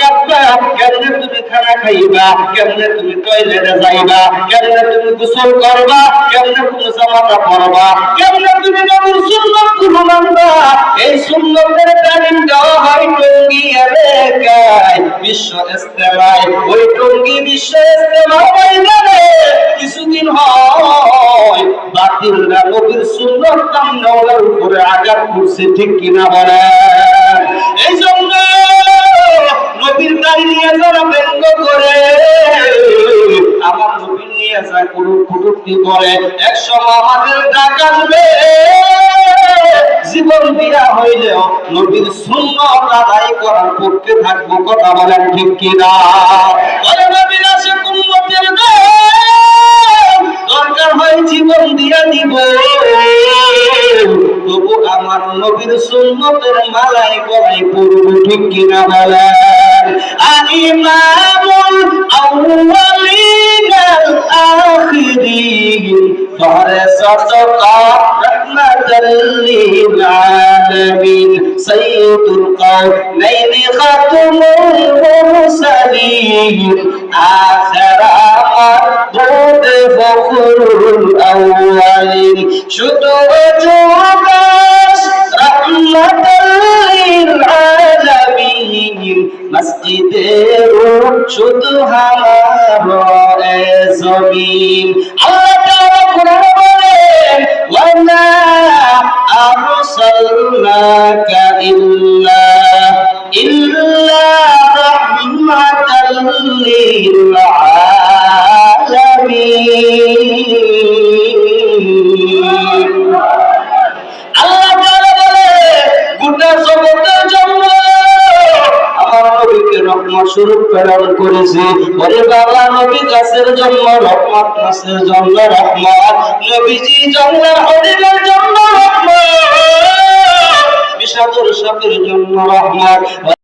কাটবা, কেমনে তুমি খানা খাইবা, কেমনে তুমি টয়লেটে যাইবা, কেমনে তুমি গোসল করবা, কেমনে তুমি জামাটা পরবা, কেমনে তুমি নবীর সুন্নাতগুলো মানবা। এই সুন্নতের তালিম দেওয়া হয় টঙ্গী এলাকায় বিশ্ব ইজতেমায়। ওই টঙ্গী বিশ্ব ইজতেমা ময়দানে কিছুদিন হয় বাতিলরা নবীর সুন্নাত কামনার উপরে আঘাত করছে, ঠিক কিনা বলেন? এই জন্য নবীর দাড়ি নিয়ে যারা ব্যঙ্গ করে, আমার নবীর নিয়ে যা কোনো কটূক্তি করে, একসময় আমাদের ডাক আসবে, জীবন দিয়া হইলেও নবীর সুন্নাত আদায় করার পক্ষে থাকবো। কথা বলেন ঠিক কিনা? নবীর আসে উম্মতের দরকার হয় জীবন দিয়া দিব, তবু আমার নবীর সুন্নতের মালায় গলায় পড়ব, ঠিক কিনা বলেন? ইমামুল আউয়ালিন আল আখিরিন ফারসাতা রাহমাতাল লিল আলামিন সাইয়্যিদুল কাওনাইন খাতুমুল মুরসালিন আখিরা মাদুদ ফখরুল আউয়ালিন শুধু জুবাস রাহমাতাল লিল আলামিন মসজিদে শুধু হামারা জমিন। আল্লাহ তাআলা কোরআনে বলেন, ওয়া মা আরসালনাকা ইল্লা রাহমাতাল লিল আলামিন। আল্লাহ তাআলা বলে গোটা জগতের জন্য আমার নবীকে রহমত স্বরূপ প্রেরণ করেছে। ওরে বাবা, নবী গাছের জন্য রহমত, গাছের জন্য রহমত, নবীজি জঙ্গলের হরিণের জন্য রহমত, বিষাদর সাপের জন্য রহমত।